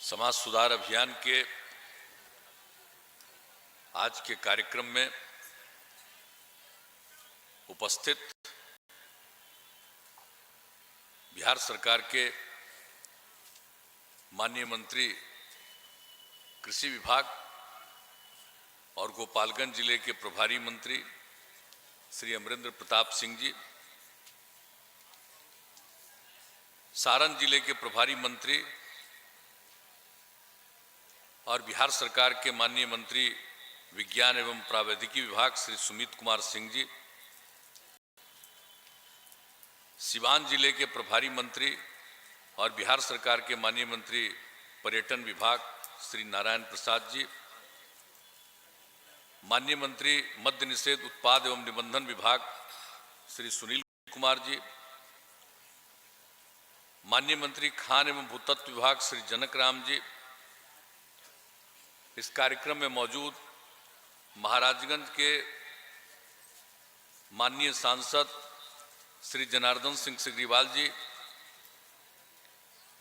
समाज सुधार अभियान के आज के कार्यक्रम में उपस्थित बिहार सरकार के माननीय मंत्री कृषि विभाग और गोपालगंज जिले के प्रभारी मंत्री श्री अमरेंद्र प्रताप सिंह जी, सारण जिले के प्रभारी मंत्री और बिहार सरकार के माननीय मंत्री विज्ञान एवं प्रावैधिकी विभाग श्री सुमित कुमार सिंह जी, सिवान जिले के प्रभारी मंत्री और बिहार सरकार के माननीय मंत्री पर्यटन विभाग श्री नारायण प्रसाद जी, माननीय मंत्री मद्य निषेध उत्पाद एवं निबंधन विभाग श्री सुनील कुमार जी, माननीय मंत्री खान एवं भूतत्व विभाग श्री जनक राम जी, इस कार्यक्रम में मौजूद महाराजगंज के माननीय सांसद श्री जनार्दन सिंह सिग्रीवाल जी,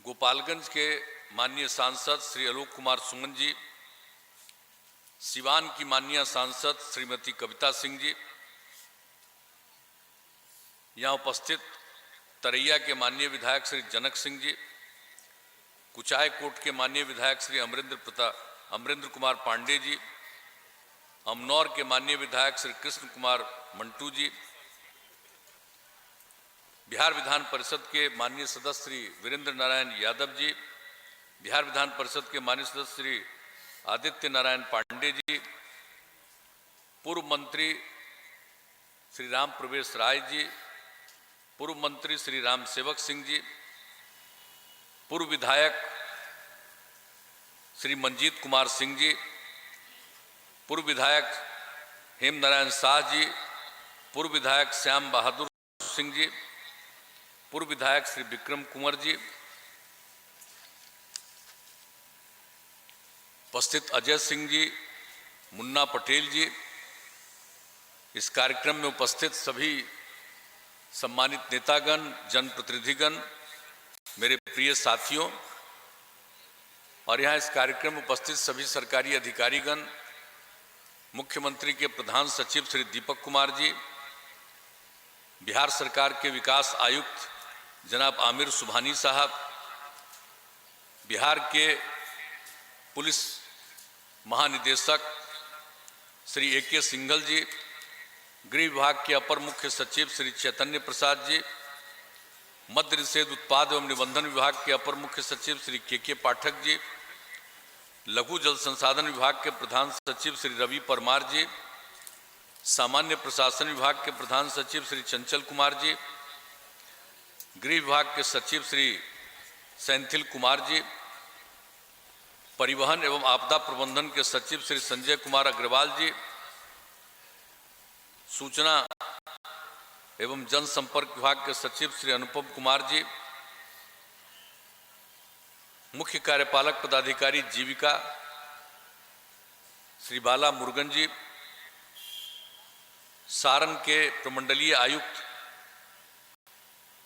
गोपालगंज के माननीय सांसद श्री आलोक कुमार सुमन जी, सिवान की माननीय सांसद श्रीमती कविता सिंह जी, यहाँ उपस्थित तरैया के माननीय विधायक श्री जनक सिंह जी, कुचायकोट के माननीय विधायक श्री अमरेंद्र कुमार पांडे जी, अमनौर के माननीय विधायक श्री कृष्ण कुमार मंटू जी, बिहार विधान परिषद के माननीय सदस्य श्री वीरेंद्र नारायण यादव जी, बिहार विधान परिषद के माननीय सदस्य श्री आदित्य नारायण पांडे जी, पूर्व मंत्री श्री राम प्रवेश राय जी, पूर्व मंत्री श्री राम सेवक सिंह जी, पूर्व विधायक श्री मंजीत कुमार सिंह जी, पूर्व विधायक हेम नारायण शाह जी, पूर्व विधायक श्याम बहादुर सिंह जी, पूर्व विधायक श्री विक्रम कुंवर जी, उपस्थित अजय सिंह जी, मुन्ना पटेल जी, इस कार्यक्रम में उपस्थित सभी सम्मानित नेतागण, जनप्रतिनिधिगण, मेरे प्रिय साथियों और यहाँ इस कार्यक्रम में उपस्थित सभी सरकारी अधिकारीगण, मुख्यमंत्री के प्रधान सचिव श्री दीपक कुमार जी, बिहार सरकार के विकास आयुक्त जनाब आमिर सुबहानी साहब, बिहार के पुलिस महानिदेशक श्री ए.के. सिंघल जी, गृह विभाग के अपर मुख्य सचिव श्री चैतन्य प्रसाद जी, मद्य निषेध उत्पाद एवं निबंधन विभाग के अपर मुख्य सचिव श्री के पाठक जी, लघु जल संसाधन विभाग के प्रधान सचिव श्री रवि परमार जी, सामान्य प्रशासन विभाग के प्रधान सचिव श्री चंचल कुमार जी, गृह विभाग के सचिव श्री सेंथिल कुमार जी, परिवहन एवं आपदा प्रबंधन के सचिव श्री संजय कुमार अग्रवाल जी, सूचना एवं जनसंपर्क विभाग के सचिव श्री अनुपम कुमार जी, मुख्य कार्यपालक पदाधिकारी जीविका श्री बाला मुरुगन जी, सारण के प्रमंडलीय आयुक्त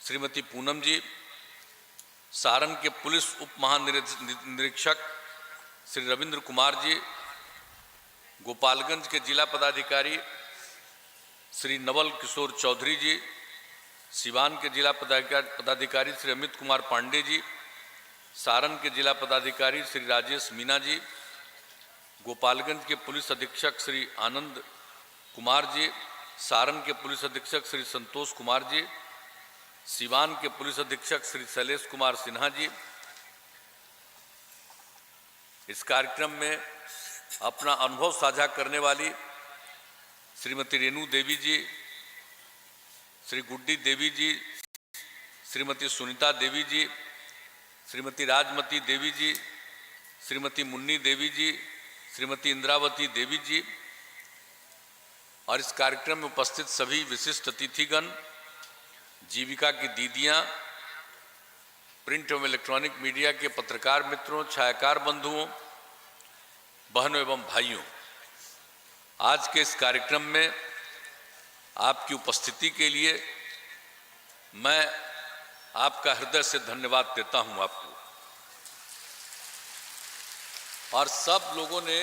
श्रीमती पूनम जी, सारण के पुलिस उप महानिरीक्षक श्री रविंद्र कुमार जी, गोपालगंज के जिला पदाधिकारी श्री नवल किशोर चौधरी जी, सिवान के जिला पदाधिकारी श्री अमित कुमार पांडे जी, सारण के जिला पदाधिकारी श्री राजेश मीना जी, गोपालगंज के पुलिस अधीक्षक श्री आनंद कुमार जी, सारण के पुलिस अधीक्षक श्री संतोष कुमार जी, सिवान के पुलिस अधीक्षक श्री शैलेश कुमार सिन्हा जी, इस कार्यक्रम में अपना अनुभव साझा करने वाली श्रीमती रेणु देवी जी, श्री गुड्डी देवी जी, श्रीमती सुनीता देवी जी, श्रीमती राजमती देवी जी, श्रीमती मुन्नी देवी जी, श्रीमती इंद्रावती देवी जी और इस कार्यक्रम में उपस्थित सभी विशिष्ट अतिथिगण, जीविका की दीदियां, प्रिंट एवं इलेक्ट्रॉनिक मीडिया के पत्रकार मित्रों, छायाकार बंधुओं, बहनों एवं भाइयों, आज के इस कार्यक्रम में आपकी उपस्थिति के लिए मैं आपका हृदय से धन्यवाद देता हूं आपको। और सब लोगों ने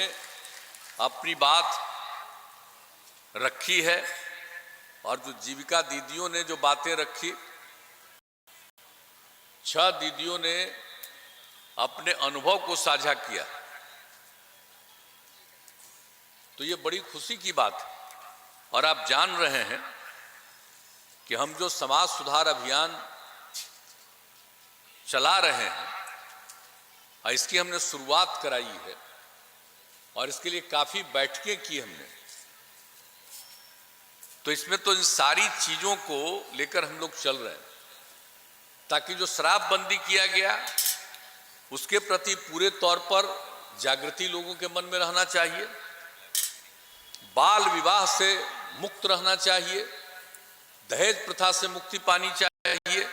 अपनी बात रखी है। और जो जीविका दीदियों ने जो बातें रखी, 6 दीदियों ने अपने अनुभव को साझा किया, तो ये बड़ी खुशी की बात है। और आप जान रहे हैं कि हम जो समाज सुधार अभियान चला रहे हैं और इसकी हमने शुरुआत कराई है और इसके लिए काफी बैठकें की हमने, तो इसमें तो इन सारी चीजों को लेकर हम लोग चल रहे हैं, ताकि जो शराबबंदी किया गया उसके प्रति पूरे तौर पर जागृति लोगों के मन में रहना चाहिए, बाल विवाह से मुक्त रहना चाहिए, दहेज प्रथा से मुक्ति पानी चाहिए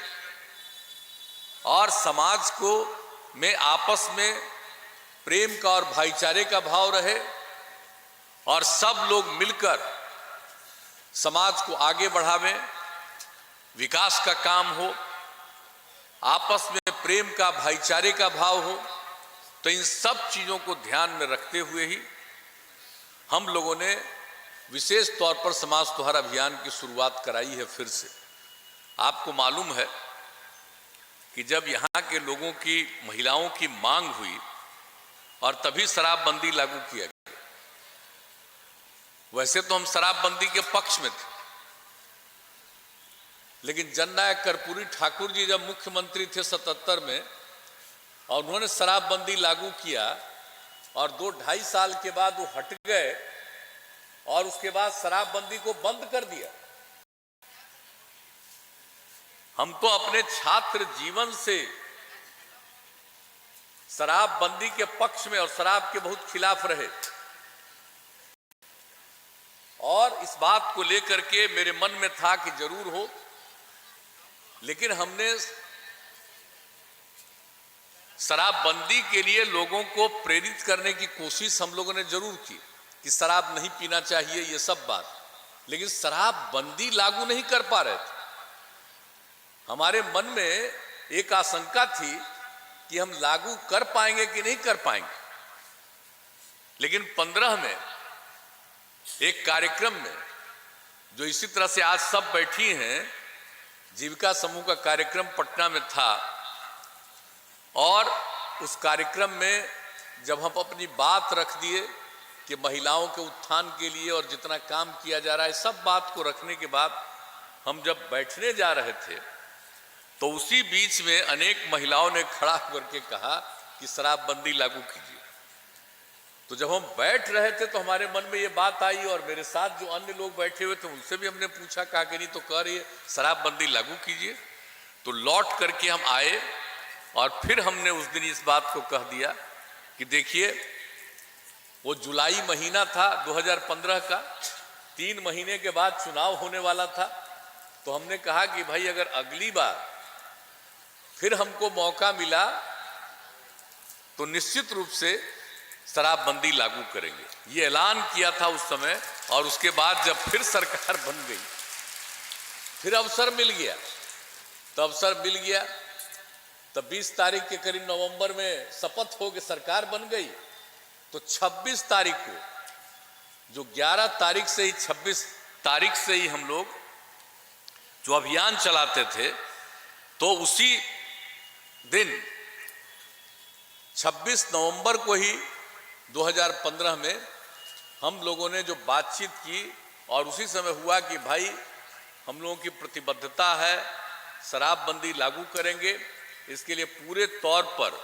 और समाज को में आपस में प्रेम का और भाईचारे का भाव रहे और सब लोग मिलकर समाज को आगे बढ़ावें, विकास का काम हो, आपस में प्रेम का भाईचारे का भाव हो। तो इन सब चीजों को ध्यान में रखते हुए ही हम लोगों ने विशेष तौर पर समाज सुधार अभियान की शुरुआत कराई है फिर से। आपको मालूम है कि जब यहाँ के लोगों की, महिलाओं की मांग हुई और तभी शराबबंदी लागू किया गया। वैसे तो हम शराबबंदी के पक्ष में थे, लेकिन जननायक कर्पूरी ठाकुर जी जब मुख्यमंत्री थे 77 में और उन्होंने शराबबंदी लागू किया और 2-2.5 साल के बाद वो हट गए और उसके बाद शराबबंदी को बंद कर दिया। हम तो अपने छात्र जीवन से शराबबंदी के पक्ष में और शराब के बहुत खिलाफ रहे और इस बात को लेकर के मेरे मन में था कि जरूर हो, लेकिन हमने शराबबंदी के लिए लोगों को प्रेरित करने की कोशिश हम लोगों ने जरूर की कि शराब नहीं पीना चाहिए, ये सब बात, लेकिन शराबबंदी लागू नहीं कर पा रहे थे। हमारे मन में एक आशंका थी कि हम लागू कर पाएंगे कि नहीं कर पाएंगे, लेकिन 15 में एक कार्यक्रम में जो इसी तरह से आज सब बैठी हैं, जीविका समूह का कार्यक्रम पटना में था और उस कार्यक्रम में जब हम अपनी बात रख दिए कि महिलाओं के उत्थान के लिए और जितना काम किया जा रहा है, सब बात को रखने के बाद हम जब बैठने जा रहे थे तो उसी बीच में अनेक महिलाओं ने खड़ा होकर के कहा कि शराबबंदी लागू कीजिए। तो जब हम बैठ रहे थे तो हमारे मन में ये बात आई और मेरे साथ जो अन्य लोग बैठे हुए थे उनसे भी हमने पूछा, कहा कि नहीं तो कह रही है शराबबंदी लागू कीजिए। तो लौट करके हम आए और फिर हमने उस दिन इस बात को कह दिया कि देखिए, वो जुलाई महीना था 2015 का, 3 महीने के बाद चुनाव होने वाला था। तो हमने कहा कि भाई अगर अगली बार फिर हमको मौका मिला तो निश्चित रूप से शराबबंदी लागू करेंगे, ये ऐलान किया था उस समय। और उसके बाद जब फिर सरकार बन गई, फिर अवसर मिल गया, तो अवसर मिल गया तब 20 तारीख के करीब नवंबर में शपथ हो के सरकार बन गई। तो 26 तारीख को, जो 11 तारीख से ही 26 तारीख से ही हम लोग जो अभियान चलाते थे, तो उसी दिन 26 नवंबर को ही 2015 में हम लोगों ने जो बातचीत की और उसी समय हुआ कि भाई हम लोगों की प्रतिबद्धता है, शराबबंदी लागू करेंगे, इसके लिए पूरे तौर पर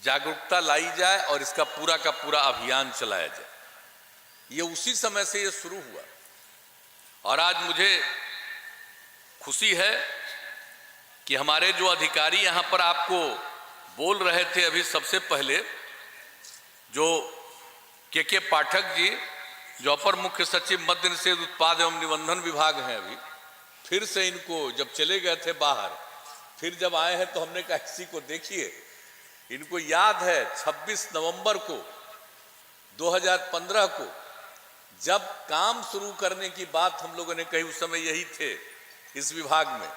जागरूकता लाई जाए और इसका पूरा का पूरा अभियान चलाया जाए। ये उसी समय से ये शुरू हुआ और आज मुझे खुशी है कि हमारे जो अधिकारी यहाँ पर आपको बोल रहे थे अभी सबसे पहले, जो के पाठक जी, जो अपर मुख्य सचिव मद्य निषेध उत्पाद एवं निबंधन विभाग हैं, अभी फिर से इनको जब चले गए थे बाहर, फिर जब आए हैं तो हमने कहा किसी को देखिए, इनको याद है 26 नवंबर को 2015 को जब काम शुरू करने की बात हम लोगों ने कही, उस समय यही थे इस विभाग में।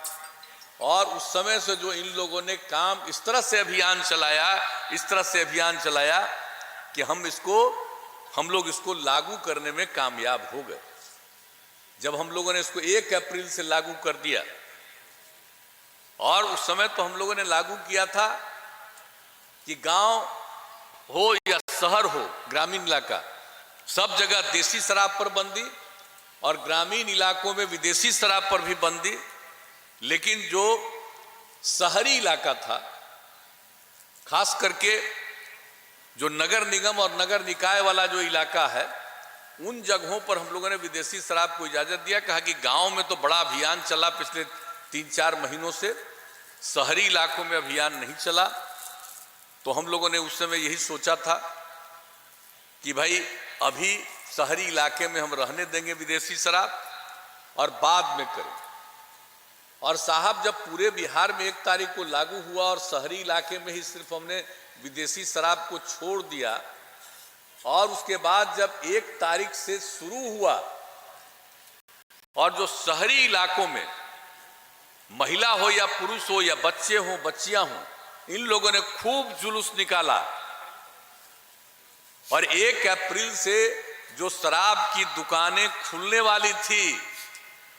और उस समय से जो इन लोगों ने काम इस तरह से अभियान चलाया इस तरह से अभियान चलाया कि हम लोग इसको लागू करने में कामयाब हो गए। जब हम लोगों ने इसको 1 अप्रैल से लागू कर दिया, और उस समय तो हम लोगों ने लागू किया था कि गांव हो या शहर हो, ग्रामीण इलाका, सब जगह देसी शराब पर बंदी और ग्रामीण इलाकों में विदेशी शराब पर भी बंदी। लेकिन जो शहरी इलाका था, खास करके जो नगर निगम और नगर निकाय वाला जो इलाका है, उन जगहों पर हम लोगों ने विदेशी शराब को इजाजत दिया। कहा कि गांव में तो बड़ा अभियान चला पिछले 3-4 महीनों से, शहरी इलाकों में अभियान नहीं चला। तो हम लोगों ने उस समय यही सोचा था कि भाई अभी शहरी इलाके में हम रहने देंगे विदेशी शराब और बाद में करें। और साहब, जब पूरे बिहार में 1 तारीख को लागू हुआ और शहरी इलाके में ही सिर्फ हमने विदेशी शराब को छोड़ दिया, और उसके बाद जब 1 तारीख से शुरू हुआ और जो शहरी इलाकों में महिला हो या पुरुष हो या बच्चे हो बच्चियां हो, इन लोगों ने खूब जुलूस निकाला। और 1 अप्रैल से जो शराब की दुकानें खुलने वाली थी,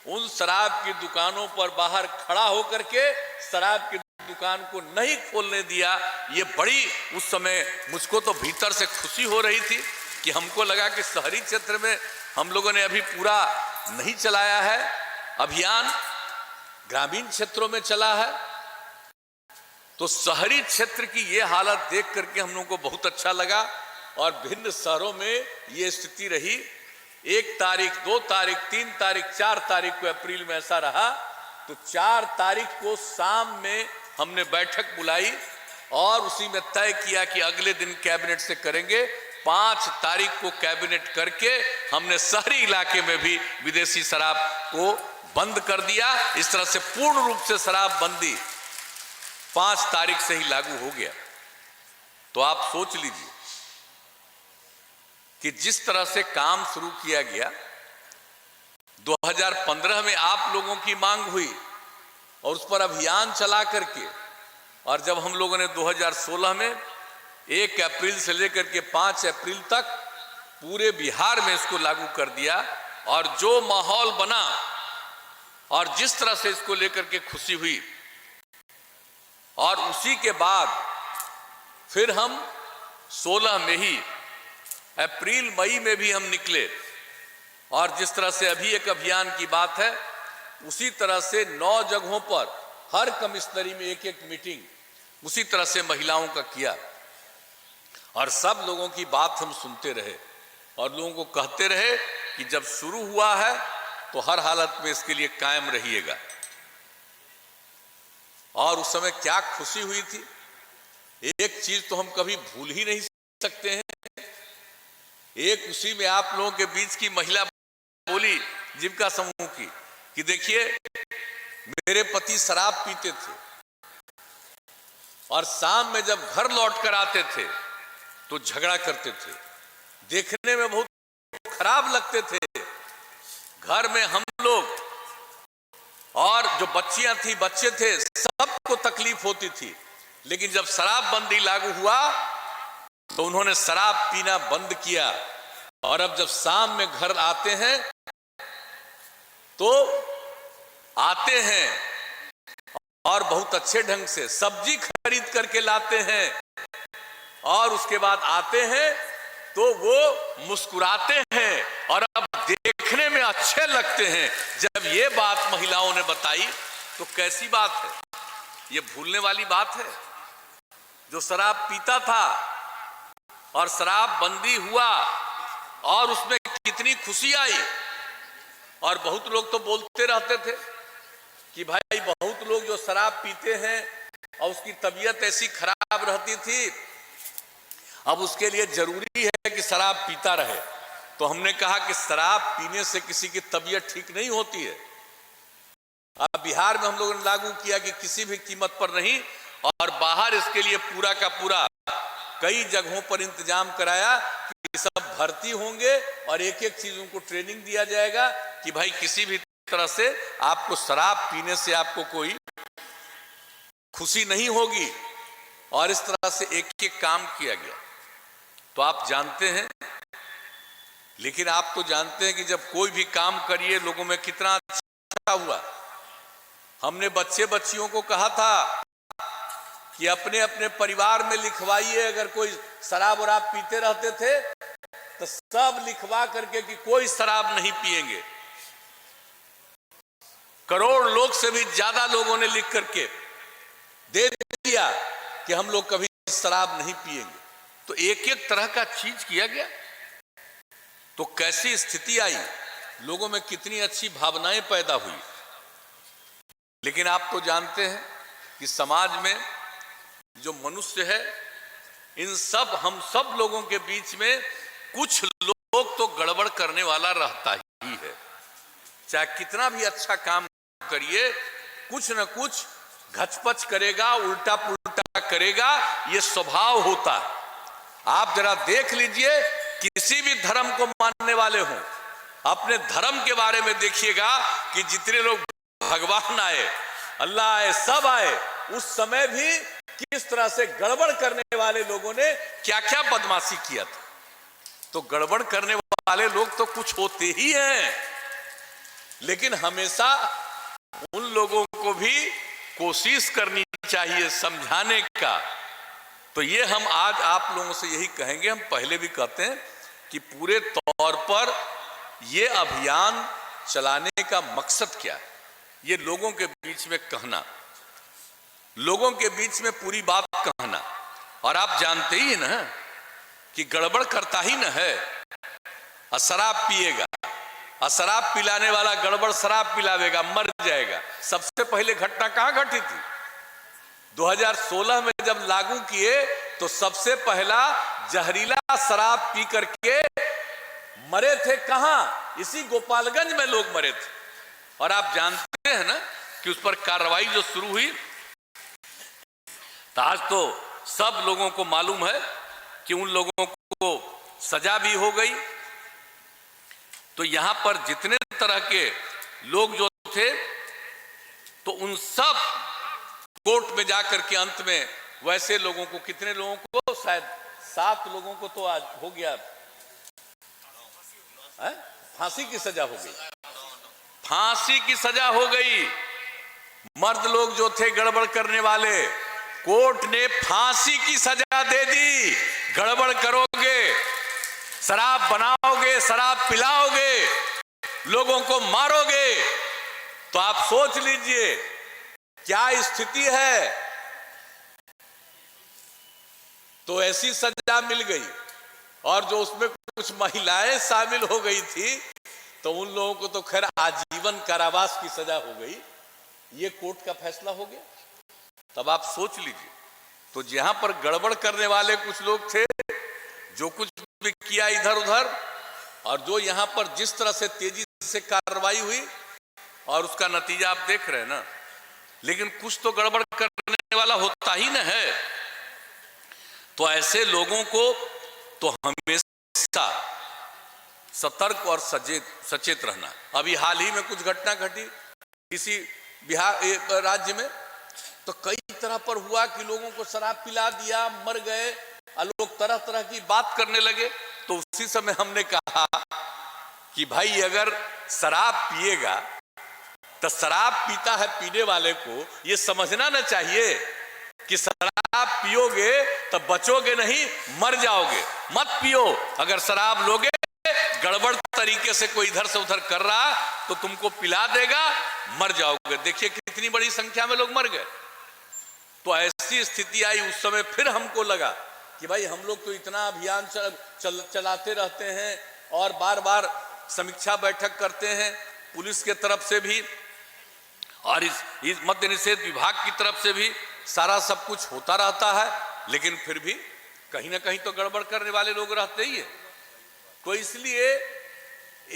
उन शराब की दुकानों पर बाहर खड़ा होकर के शराब की दुकान को नहीं खोलने दिया। ये बड़ी उस समय मुझको तो भीतर से खुशी हो रही थी कि हमको लगा कि शहरी क्षेत्र में हम लोगों ने अभी पूरा नहीं चलाया है अभियान, ग्रामीण क्षेत्रों में चला है। तो शहरी क्षेत्र की ये हालत देख करके हम लोगों को बहुत अच्छा लगा। और भिन्न शहरों में ये स्थिति रही। 1 तारीख, 2 तारीख, 3 तारीख, 4 तारीख को अप्रैल में ऐसा रहा। तो 4 तारीख को शाम में हमने बैठक बुलाई और उसी में तय किया कि अगले दिन कैबिनेट से करेंगे। 5 तारीख को कैबिनेट करके हमने शहरी इलाके में भी विदेशी शराब को बंद कर दिया। इस तरह से पूर्ण रूप से शराब बंदी 5 तारीख से ही लागू हो गया। तो आप सोच लीजिए कि जिस तरह से काम शुरू किया गया, 2015 में आप लोगों की मांग हुई और उस पर अभियान चला करके, और जब हम लोगों ने 2016 में 1 अप्रैल से लेकर के 5 अप्रैल तक पूरे बिहार में इसको लागू कर दिया, और जो माहौल बना और जिस तरह से इसको लेकर के खुशी हुई, और उसी के बाद फिर हम 16 में ही अप्रैल मई में भी हम निकले। और जिस तरह से अभी एक अभियान की बात है, उसी तरह से 9 जगहों पर हर कमिश्नरी में 1-1 मीटिंग उसी तरह से महिलाओं का किया। और सब लोगों की बात हम सुनते रहे और लोगों को कहते रहे कि जब शुरू हुआ है तो हर हालत में इसके लिए कायम रहिएगा। और उस समय क्या खुशी हुई थी, एक चीज तो हम कभी भूल ही नहीं सकते हैं। एक उसी में आप लोगों के बीच की महिला बोली, जीविका समूह की, कि देखिए मेरे पति शराब पीते थे और शाम में जब घर लौट कर आते थे तो झगड़ा करते थे, देखने में बहुत खराब लगते थे। घर में हम लोग और जो बच्चियां थी, बच्चे थे, सबको तकलीफ होती थी। लेकिन जब शराब बंदी लागू हुआ तो उन्होंने शराब पीना बंद किया। और अब जब शाम में घर आते हैं तो आते हैं और बहुत अच्छे ढंग से सब्जी खरीद करके लाते हैं, और उसके बाद आते हैं तो वो मुस्कुराते हैं और अब देखने में अच्छे लगते हैं। जब ये बात महिलाओं ने बताई तो कैसी बात है, ये भूलने वाली बात है। जो शराब पीता था और शराब बंदी हुआ और उसमें कितनी खुशी आई। और बहुत लोग तो बोलते रहते थे कि भाई बहुत लोग जो शराब पीते हैं और उसकी तबीयत ऐसी खराब रहती थी, अब उसके लिए जरूरी है कि शराब पीता रहे। तो हमने कहा कि शराब पीने से किसी की तबीयत ठीक नहीं होती है। अब बिहार में हम लोगों ने लागू किया कि किसी भी कीमत पर नहीं, और बाहर इसके लिए पूरा का पूरा कई जगहों पर इंतजाम कराया कि सब भर्ती होंगे और एक-एक चीजों को ट्रेनिंग दिया जाएगा कि भाई किसी भी तरह से आपको शराब पीने से आपको कोई खुशी नहीं होगी। और इस तरह से एक एक काम किया गया। तो आप जानते हैं, लेकिन आप तो जानते हैं कि जब कोई भी काम करिए लोगों में कितना अच्छा हुआ। हमने बच्चे बच्चियों को कहा था कि अपने अपने परिवार में लिखवाइए, अगर कोई शराब वराब पीते रहते थे तो सब लिखवा करके कि कोई शराब नहीं पिएंगे। करोड़ लोग से भी ज्यादा लोगों ने लिख करके दे दिया कि हम लोग कभी शराब नहीं पिएंगे। तो एक एक तरह का चीज किया गया। तो कैसी स्थिति आई, लोगों में कितनी अच्छी भावनाएं पैदा हुई। लेकिन आप तो जानते हैं कि समाज में जो मनुष्य है, इन सब हम सब लोगों के बीच में कुछ लोग तो गड़बड़ करने वाला रहता ही है। चाहे कितना भी अच्छा काम करिए, कुछ न कुछ घचपच करेगा, उल्टा पुल्टा करेगा, ये स्वभाव होता है। आप जरा देख लीजिए, किसी भी धर्म को मानने वाले हों, अपने धर्म के बारे में देखिएगा कि जितने लोग भगवान आए, अल्लाह आए, सब आए, उस समय भी किस तरह से गड़बड़ करने वाले लोगों ने क्या क्या बदमाशी किया था। तो गड़बड़ करने वाले लोग तो कुछ होते ही हैं, लेकिन हमेशा उन लोगों को भी कोशिश करनी चाहिए समझाने का। तो ये हम आज आप लोगों से यही कहेंगे, हम पहले भी कहते हैं कि पूरे तौर पर ये अभियान चलाने का मकसद क्या है, ये लोगों के बीच में कहना, लोगों के बीच में पूरी बात कहना। और आप जानते ही ना कि गड़बड़ करता ही न है, और शराब पिएगा, और शराब पिलाने वाला गड़बड़ शराब पिलावेगा, मर जाएगा। सबसे पहले घटना कहां घटी थी? 2016 में जब लागू किए तो सबसे पहला जहरीला शराब पी करके मरे थे कहां? इसी गोपालगंज में लोग मरे थे। और आप जानते हैं ना कि उस पर कार्रवाई जो शुरू हुई, तो आज तो सब लोगों को मालूम है कि उन लोगों को सजा भी हो गई। तो यहां पर जितने तरह के लोग जो थे, तो उन सब कोर्ट में जाकर के अंत में वैसे लोगों को, कितने लोगों को, शायद 7 लोगों को तो आज हो गया है? फांसी की सजा हो गई, फांसी की सजा हो गई। मर्द लोग जो थे गड़बड़ करने वाले, कोर्ट ने फांसी की सजा दे दी। गड़बड़ करोगे, शराब बनाओगे, शराब पिलाओगे, लोगों को मारोगे, तो आप सोच लीजिए क्या स्थिति है। तो ऐसी सजा मिल गई। और जो उसमें कुछ महिलाएं शामिल हो गई थी, तो उन लोगों को तो खैर आजीवन कारावास की सजा हो गई। ये कोर्ट का फैसला हो गया। तब आप सोच लीजिए, तो जहां पर गड़बड़ करने वाले कुछ लोग थे, जो कुछ भी किया इधर उधर, और जो यहां पर जिस तरह से तेजी से कार्रवाई हुई, और उसका नतीजा आप देख रहे हैं ना। लेकिन कुछ तो गड़बड़ करने वाला होता ही न है। तो ऐसे लोगों को तो हमेशा सतर्क और सचेत रहना। अभी हाल ही में कुछ घटना घटी किसी बिहार राज्य में, तो कई तरह पर हुआ कि लोगों को शराब पिला दिया, मर गए, और लोग तरह तरह की बात करने लगे। तो उसी समय हमने कहा कि भाई अगर शराब पिएगा तो शराब पीता है पीने वाले को ये समझना ना चाहिए कि शराब पियोगे तो बचोगे नहीं, मर जाओगे। मत पियो। अगर शराब लोगे, गड़बड़ तरीके से कोई इधर से उधर कर रहा तो तुमको पिला देगा, मर जाओगे। देखिए कितनी बड़ी संख्या में लोग मर गए। तो ऐसी स्थिति आई। उस समय फिर हमको लगा कि भाई हम लोग तो इतना अभियान चलाते रहते हैं और बार बार समीक्षा बैठक करते हैं, पुलिस के तरफ से भी और इस मद्य निषेध विभाग की तरफ से भी सारा सब कुछ होता रहता है, लेकिन फिर भी कहीं ना कहीं तो गड़बड़ करने वाले लोग रहते ही है। तो इसलिए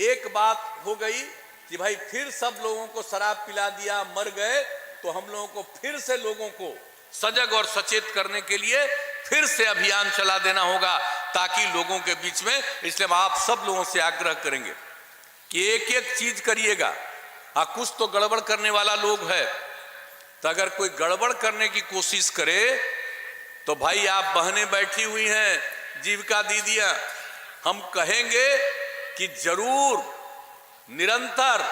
एक बात हो गई कि भाई फिर सब लोगों को शराब पिला दिया, मर गए, तो हम लोगों को फिर से लोगों को सजग और सचेत करने के लिए फिर से अभियान चला देना होगा, ताकि लोगों के बीच में। इसलिए हम आप सब लोगों से आग्रह करेंगे कि एक एक चीज करिएगा। कुछ तो गड़बड़ करने वाला लोग है, तो अगर कोई गड़बड़ करने की कोशिश करे तो भाई आप बहनें बैठी हुई हैं, जीविका दीदियां, हम कहेंगे कि जरूर निरंतर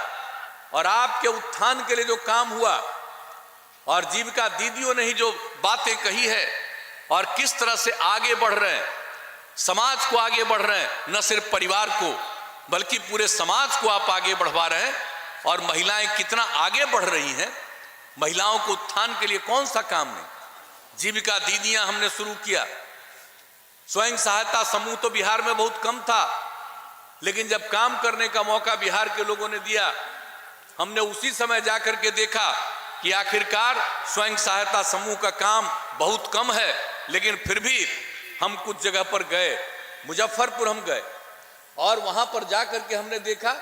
और आपके उत्थान के लिए जो काम हुआ और जीविका दीदियों ने ही जो बातें कही है और किस तरह से आगे बढ़ रहे हैं, समाज को आगे बढ़ रहे हैं, न सिर्फ परिवार को बल्कि पूरे समाज को आप आगे बढ़वा रहे हैं। और महिलाएं कितना आगे बढ़ रही हैं, महिलाओं को उत्थान के लिए कौन सा काम नहीं। जीविका दीदियां हमने शुरू किया, स्वयं सहायता समूह तो बिहार में बहुत कम था, लेकिन जब काम करने का मौका बिहार के लोगों ने दिया, हमने उसी समय जाकर के देखा कि आखिरकार स्वयं सहायता समूह का काम बहुत कम है, लेकिन फिर भी हम कुछ जगह पर गए, मुजफ्फरपुर हम गए और वहां पर जाकर के हमने देखा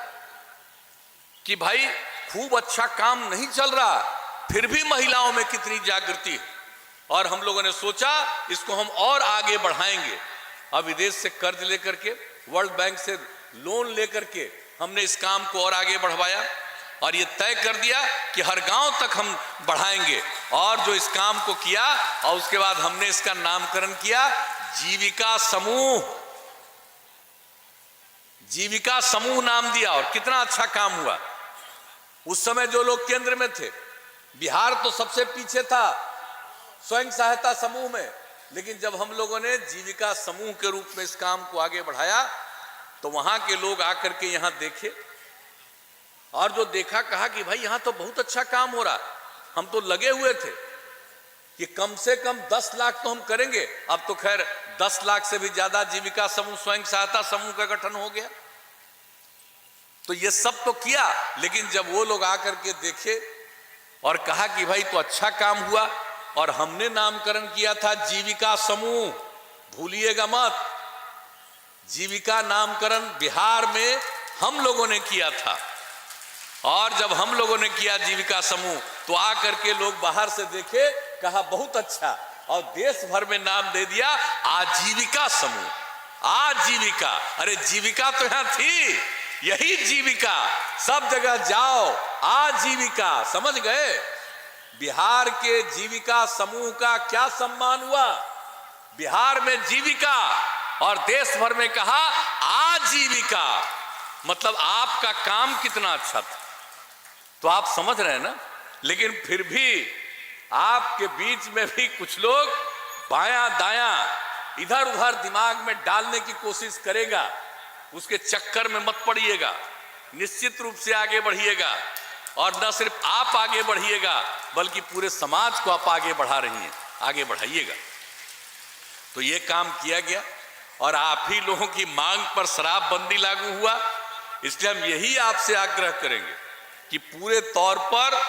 कि भाई खूब अच्छा काम नहीं चल रहा, फिर भी महिलाओं में कितनी जागृति है। और हम लोगों ने सोचा इसको हम और आगे बढ़ाएंगे। अब विदेश से कर्ज लेकर के, वर्ल्ड बैंक से लोन लेकर के हमने इस काम को और आगे बढ़वाया और ये तय कर दिया कि हर गांव तक हम बढ़ाएंगे। और जो इस काम को किया और उसके बाद हमने इसका नामकरण किया जीविका समूह। जीविका समूह नाम दिया और कितना अच्छा काम हुआ। उस समय जो लोग केंद्र में थे, बिहार तो सबसे पीछे था स्वयं सहायता समूह में, लेकिन जब हम लोगों ने जीविका समूह के रूप में इस काम को आगे बढ़ाया तो वहां के लोग आकर के यहां देखे और जो देखा कहा कि भाई यहां तो बहुत अच्छा काम हो रहा। हम तो लगे हुए थे कि कम से कम 10 लाख तो हम करेंगे, अब तो खैर 10 लाख से भी ज्यादा जीविका समूह, स्वयं सहायता समूह का गठन हो गया। तो ये सब तो किया, लेकिन जब वो लोग आकर के देखे और कहा कि भाई तो अच्छा काम हुआ और हमने नामकरण किया था जीविका समूह, भूलिएगा मत, जीविका नामकरण बिहार में हम लोगों ने किया था। और जब हम लोगों ने किया जीविका समूह तो आकर के लोग बाहर से देखे, कहा बहुत अच्छा, और देश भर में नाम दे दिया आजीविका समूह। आजीविका, अरे जीविका तो यहां थी, यही जीविका, सब जगह जाओ आजीविका, समझ गए। बिहार के जीविका समूह का क्या सम्मान हुआ, बिहार में जीविका और देश भर में कहा आजीविका, मतलब आपका काम कितना अच्छा था। तो आप समझ रहे हैं ना। लेकिन फिर भी आपके बीच में भी कुछ लोग बायां दायां इधर उधर दिमाग में डालने की कोशिश करेगा, उसके चक्कर में मत पड़िएगा, निश्चित रूप से आगे बढ़िएगा। और न सिर्फ आप आगे बढ़िएगा बल्कि पूरे समाज को आप आगे बढ़ा रही हैं, आगे बढ़ाइएगा। तो ये काम किया गया और आप ही लोगों की मांग पर शराबबंदी लागू हुआ। इसलिए हम यही आपसे आग्रह करेंगे कि पूरे तौर पर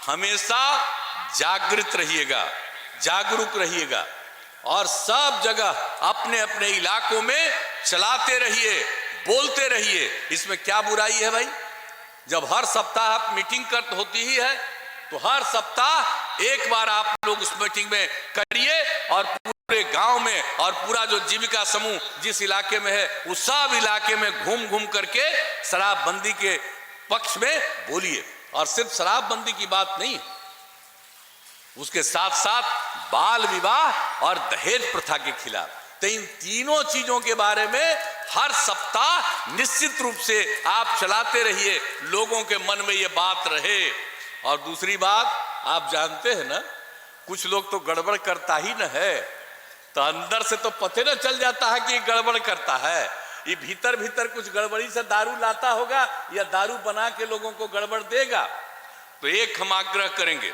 हमेशा जागृत रहिएगा, जागरूक रहिएगा और सब जगह अपने अपने इलाकों में चलाते रहिए, बोलते रहिए। इसमें क्या बुराई है भाई, जब हर सप्ताह आप मीटिंग कर होती ही है तो हर सप्ताह एक बार आप लोग उस मीटिंग में करिए और पूरे गांव में और पूरा जो जीविका समूह जिस इलाके में है उस सब इलाके में घूम घूम करके शराबबंदी के पक्ष में बोलिए। और सिर्फ शराबबंदी की बात नहीं, उसके साथ साथ बाल विवाह और दहेज प्रथा के खिलाफ, तो इन तीनों चीजों के बारे में हर सप्ताह निश्चित रूप से आप चलाते रहिए, लोगों के मन में ये बात रहे। और दूसरी बात, आप जानते हैं ना, कुछ लोग तो गड़बड़ करता ही न है, तो अंदर से तो पते न चल जाता है कि गड़बड़ करता है। ये भीतर भीतर कुछ गड़बड़ी से दारू लाता होगा या दारू बना के लोगों को गड़बड़ देगा। तो एक हम आग्रह करेंगे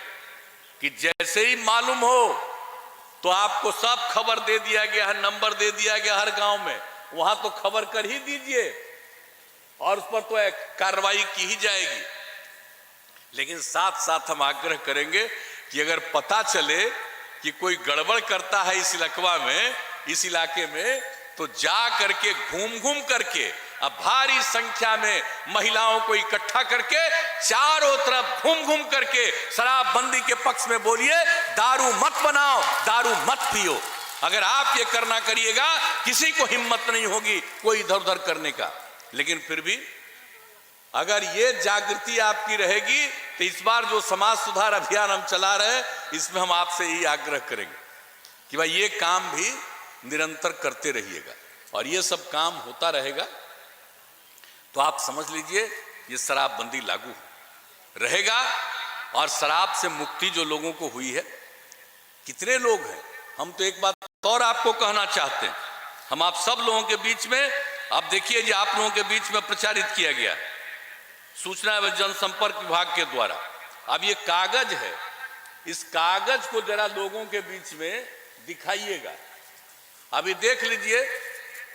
कि जैसे ही मालूम हो तो आपको सब खबर दे दिया गया है, नंबर दे दिया गया हर गांव में, वहां तो खबर कर ही दीजिए और उस पर तो एक कार्रवाई की ही जाएगी। लेकिन साथ साथ हम आग्रह करेंगे कि अगर पता चले कि कोई गड़बड़ करता है इस इलाका में, इस इलाके में, तो जा करके घूम घूम करके अब भारी संख्या में महिलाओं को इकट्ठा करके चारों तरफ घूम घूम करके शराबबंदी के पक्ष में बोलिए, दारू मत बनाओ, दारू मत पियो। अगर आप ये करना करिएगा, किसी को हिम्मत नहीं होगी कोई इधर उधर करने का। लेकिन फिर भी अगर ये जागृति आपकी रहेगी तो इस बार जो समाज सुधार अभियान हम चला रहे हैं, इसमें हम आपसे यही आग्रह करेंगे कि भाई ये काम भी निरंतर करते रहिएगा और ये सब काम होता रहेगा तो आप समझ लीजिए ये शराबबंदी लागू रहेगा। और शराब से मुक्ति जो लोगों को हुई है, कितने लोग हैं, हम तो एक बात और आपको कहना चाहते हैं, हम आप सब लोगों के बीच में, आप देखिए जी आप लोगों के बीच में प्रचारित किया गया सूचना एवं जनसंपर्क विभाग के द्वारा। अब ये कागज है, इस कागज को जरा लोगों के बीच में दिखाइएगा। अभी देख लीजिए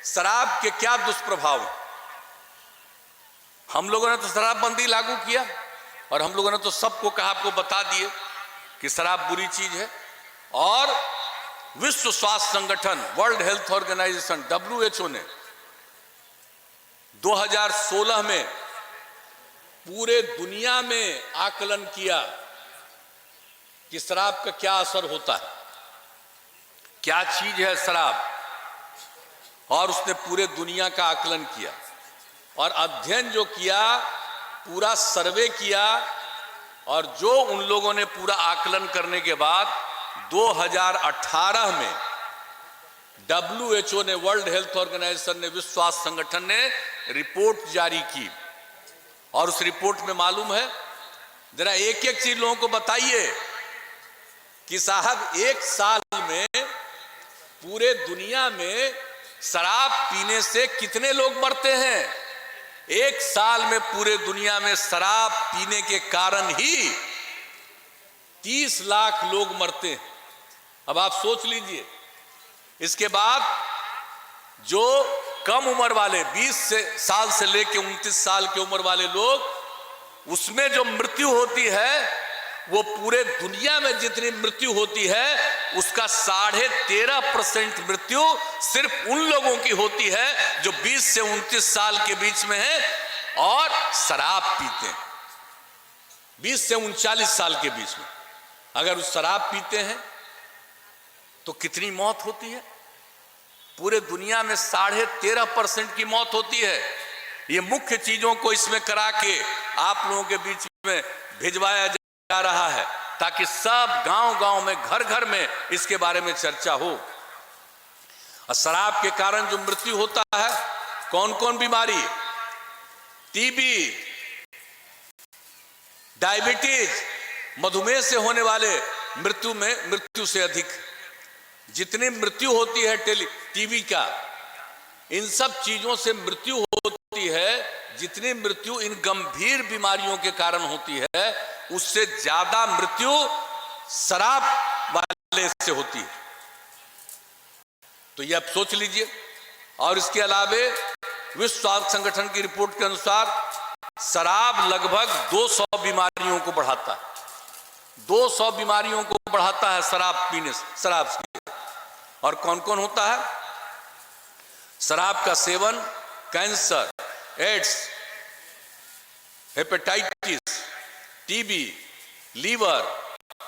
शराब के क्या दुष्प्रभाव हैं। हम लोगों ने तो शराबबंदी लागू किया और हम लोगों ने तो सबको कहा, आपको बता दिए कि शराब बुरी चीज है। और विश्व स्वास्थ्य संगठन, वर्ल्ड हेल्थ ऑर्गेनाइजेशन WHO ने 2016 में पूरे दुनिया में आकलन किया कि शराब का क्या असर होता है, क्या चीज है शराब, और उसने पूरे दुनिया का आकलन किया और अध्ययन जो किया, पूरा सर्वे किया, और जो उन लोगों ने पूरा आकलन करने के बाद 2018 में WHO ने, वर्ल्ड हेल्थ ऑर्गेनाइजेशन ने, विश्व स्वास्थ्य संगठन ने रिपोर्ट जारी की। और उस रिपोर्ट में मालूम है, जरा एक एक चीज लोगों को बताइए कि साहब एक साल में पूरे दुनिया में शराब पीने से कितने लोग मरते हैं। एक साल में पूरे दुनिया में शराब पीने के कारण ही 30 लाख लोग मरते हैं। अब आप सोच लीजिए, इसके बाद जो कम उम्र वाले 20 साल से लेकर 29 साल की उम्र वाले लोग, उसमें जो मृत्यु होती है, वो पूरे दुनिया में जितनी मृत्यु होती है उसका 13.5% मृत्यु सिर्फ उन लोगों की होती है जो 20 से 29 साल के बीच में है और शराब पीते हैं। 20 से 39 साल के बीच में अगर वो शराब पीते हैं तो कितनी मौत होती है। पूरे दुनिया में 13.5% की मौत होती है। ये मुख्य चीजों को इसमें करा के आप लोगों के बीच में भिजवाया जा रहा है ताकि सब गांव-गांव में, घर-घर में इसके बारे में चर्चा हो। और शराब के कारण जो मृत्यु होता है, कौन कौन बीमारी, टीबी, डायबिटीज, मधुमेह से होने वाले मृत्यु से अधिक जितनी मृत्यु होती है टीबी का, इन सब चीजों से मृत्यु होती है। जितनी मृत्यु इन गंभीर बीमारियों के कारण होती है, उससे ज्यादा मृत्यु शराब वाले से होती है। तो ये आप सोच लीजिए। और इसके अलावे विश्व स्वास्थ्य संगठन की रिपोर्ट के अनुसार शराब लगभग 200 बीमारियों को बढ़ाता है। 200 बीमारियों को बढ़ाता है शराब पीने से, शराब से। और कौन कौन होता है? शराब का सेवन cancer, AIDS, hepatitis, TB, liver,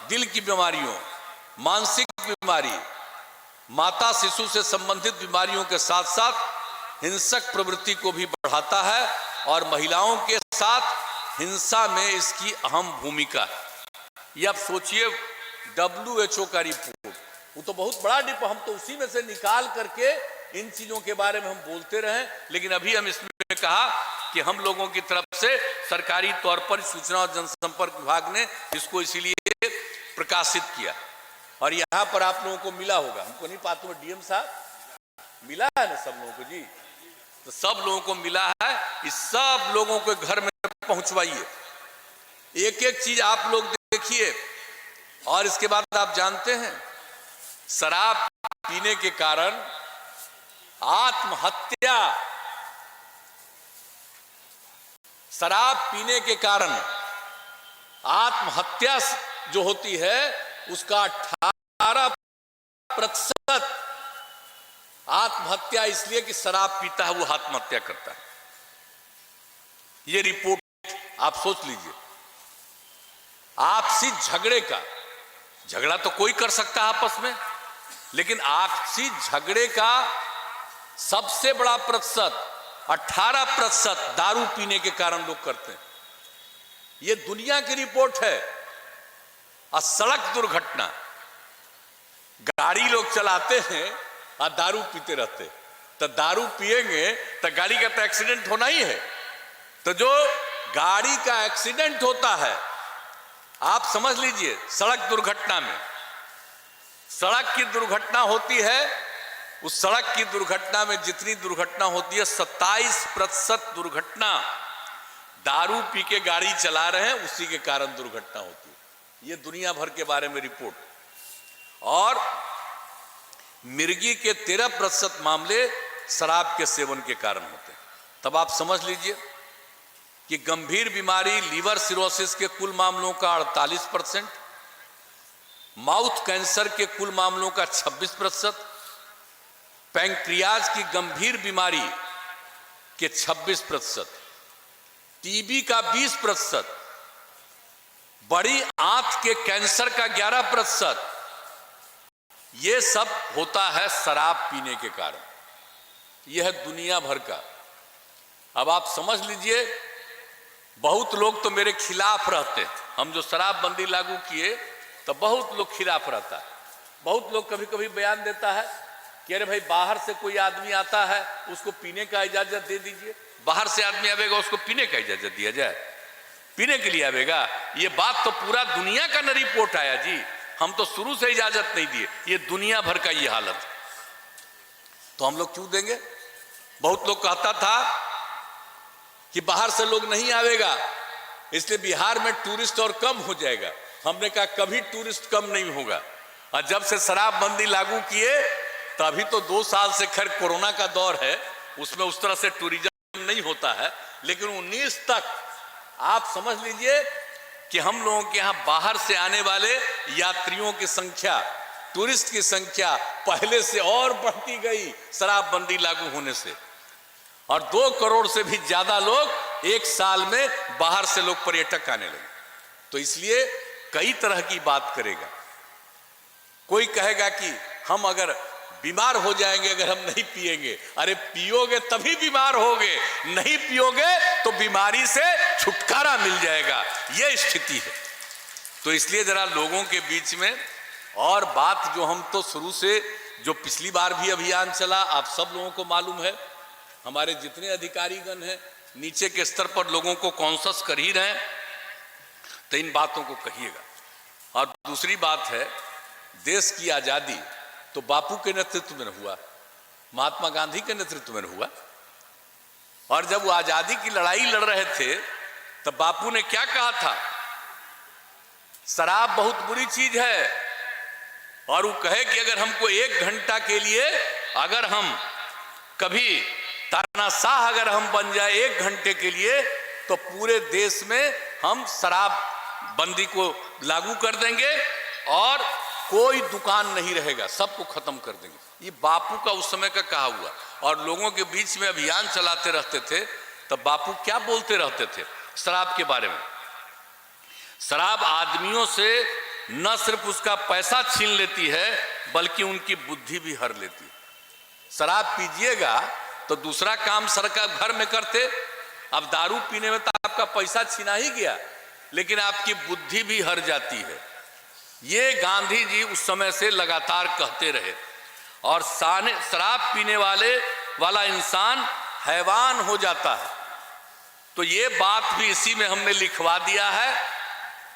दिल की बीमारियों, मानसिक बीमारी, माता शिशु से संबंधित बीमारियों के साथ साथ हिंसक प्रवृत्ति को भी बढ़ाता है और महिलाओं के साथ हिंसा में इसकी अहम भूमिका है। ये आप सोचिए, WHO का रिपोर्ट, वो तो बहुत बड़ा डिपो, हम तो उसी में से निकाल करके इन चीजों के बारे में हम बोलते रहे। लेकिन अभी हम इसमें कहा कि हम लोगों की तरफ से सरकारी तौर पर सूचना और जनसंपर्क विभाग ने इसको इसीलिए प्रकाशित किया। और यहां पर आप लोगों को मिला होगा, हमको नहीं पता, DM साहब मिला है ना सब लोगों को जी, तो सब लोगों को मिला है। इस सब लोगों को घर में पहुंचवाइए, एक एक चीज आप लोग देखिए। और इसके बाद आप जानते हैं, शराब पीने के कारण आत्महत्या, शराब पीने के कारण आत्महत्या जो होती है उसका 18% आत्महत्या इसलिए कि शराब पीता है वो आत्महत्या करता है। ये रिपोर्ट आप सोच लीजिए। आपसी झगड़े का, झगड़ा तो कोई कर सकता है आपस में, लेकिन आपसी झगड़े का सबसे बड़ा प्रतिशत 18% दारू पीने के कारण लोग करते हैं। ये दुनिया की रिपोर्ट है। और सड़क दुर्घटना, गाड़ी लोग चलाते हैं और दारू पीते रहते, तो दारू पिएंगे तो गाड़ी का तो एक्सीडेंट होना ही है। तो जो गाड़ी का एक्सीडेंट होता है, आप समझ लीजिए, सड़क दुर्घटना में, सड़क की दुर्घटना होती है, उस सड़क की दुर्घटना में जितनी दुर्घटना होती है 27% दुर्घटना दारू पी के गाड़ी चला रहे हैं उसी के कारण दुर्घटना होती है। ये दुनिया भर के बारे में रिपोर्ट। और मिर्गी के 13% मामले शराब के सेवन के कारण होते हैं। तब आप समझ लीजिए कि गंभीर बीमारी लीवर सिरोसिस के कुल मामलों का 48%, माउथ कैंसर के कुल मामलों का 26%, पैंक्रियाज की गंभीर बीमारी के 26%, टीबी का 20%, बड़ी आंत के कैंसर का 11%, यह सब होता है शराब पीने के कारण। यह है दुनिया भर का। अब आप समझ लीजिए, बहुत लोग तो मेरे खिलाफ रहते हैं। हम जो शराबबंदी लागू किए तो बहुत लोग खिलाफ रहता है। बहुत लोग कभी कभी बयान देता है कि अरे भाई, बाहर से कोई आदमी आता है उसको पीने का इजाजत दे दीजिए। बाहर से आदमी आवेगा उसको पीने का इजाजत दिया जाए, पीने के लिए आवेगा। ये बात तो पूरा दुनिया का न रिपोर्ट आया जी, हम तो शुरू से इजाजत नहीं दिए। ये दुनिया भर का ये हालत है, तो हम लोग क्यों देंगे? बहुत लोग कहता था कि बाहर से लोग नहीं आवेगा इसलिए बिहार में टूरिस्ट और कम हो जाएगा। हमने कहा कभी टूरिस्ट कम नहीं होगा। और जब से शराबबंदी लागू किए तभी तो 2 साल से, खैर कोरोना का दौर है, उसमें उस तरह से टूरिज्म नहीं होता है, लेकिन 19 तक आप समझ लीजिए कि हम लोगों के यहाँ बाहर से आने वाले यात्रियों की संख्या, टूरिस्ट की संख्या पहले से और बढ़ती गई शराबबंदी लागू होने से। और 2 करोड़ से भी ज्यादा लोग एक साल में बाहर से लोग पर्यटक आने लगे। तो इसलिए कई तरह की बात करेगा। कोई कहेगा कि हम अगर बीमार हो जाएंगे अगर हम नहीं पिएंगे। अरे पियोगे तभी बीमार होगे, नहीं पियोगे तो बीमारी से छुटकारा मिल जाएगा। यह स्थिति है। तो इसलिए जरा लोगों के बीच में, और बात जो हम तो शुरू से, जो पिछली बार भी अभियान चला, आप सब लोगों को मालूम है, हमारे जितने अधिकारीगण हैं नीचे के स्तर पर लोगों को कॉन्शस कर ही रहे हैं, तो इन बातों को कहिएगा। और दूसरी बात है, देश की आजादी तो बापू के नेतृत्व में हुआ, महात्मा गांधी के नेतृत्व में हुआ। और जब वो आजादी की लड़ाई लड़ रहे थे तब बापू ने क्या कहा था? शराब बहुत बुरी चीज है, और वो कहे कि अगर हमको 1 घंटा के लिए, अगर हम कभी तानाशाह अगर हम बन जाए 1 घंटे के लिए, तो पूरे देश में हम शराब बंदी को लागू कर देंगे और कोई दुकान नहीं रहेगा, सबको खत्म कर देंगे। ये बापू का उस समय का कहा हुआ। और लोगों के बीच में अभियान चलाते रहते थे, तब बापू क्या बोलते रहते थे शराब के बारे में? शराब आदमियों से न सिर्फ उसका पैसा छीन लेती है बल्कि उनकी बुद्धि भी हर लेती है। शराब पीजिएगा तो दूसरा काम सरकार घर में करते। अब दारू पीने में तो आपका पैसा छीना ही गया, लेकिन आपकी बुद्धि भी हर जाती है। ये गांधी जी उस समय से लगातार कहते रहे। और शराब पीने वाला इंसान हैवान हो जाता है। तो ये बात भी इसी में हमने लिखवा दिया है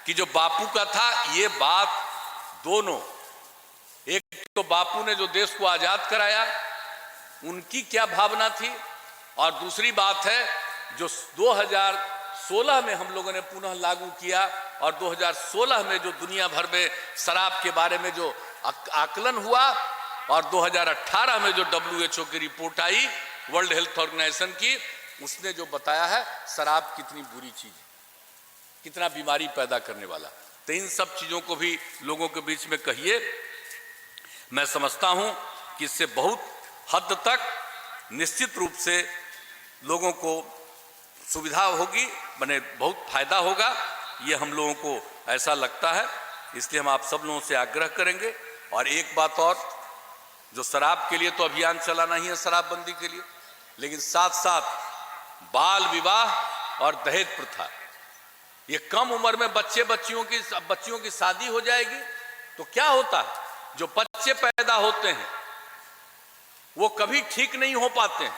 कि जो बापू का था, ये बात दोनों, एक तो बापू ने जो देश को आजाद कराया उनकी क्या भावना थी, और दूसरी बात है जो 2016 में हम लोगों ने पुनः लागू किया, और 2016 में जो दुनिया भर में शराब के बारे में जो आकलन हुआ, और 2018 में जो WHO की रिपोर्ट आई, वर्ल्ड हेल्थ ऑर्गेनाइजेशन की, उसने जो बताया है शराब कितनी बुरी चीज, कितना बीमारी पैदा करने वाला। तो इन सब चीजों को भी लोगों के बीच में कहिए। मैं समझता हूं कि इससे बहुत हद तक निश्चित रूप से लोगों को सुविधा होगी, माने बहुत फायदा होगा, ये हम लोगों को ऐसा लगता है। इसलिए हम आप सब लोगों से आग्रह करेंगे। और एक बात और, जो शराब के लिए तो अभियान चलाना ही है शराबबंदी के लिए, लेकिन साथ साथ बाल विवाह और दहेज प्रथा, ये कम उम्र में बच्चियों की शादी हो जाएगी तो क्या होता है? जो बच्चे पैदा होते हैं वो कभी ठीक नहीं हो पाते हैं,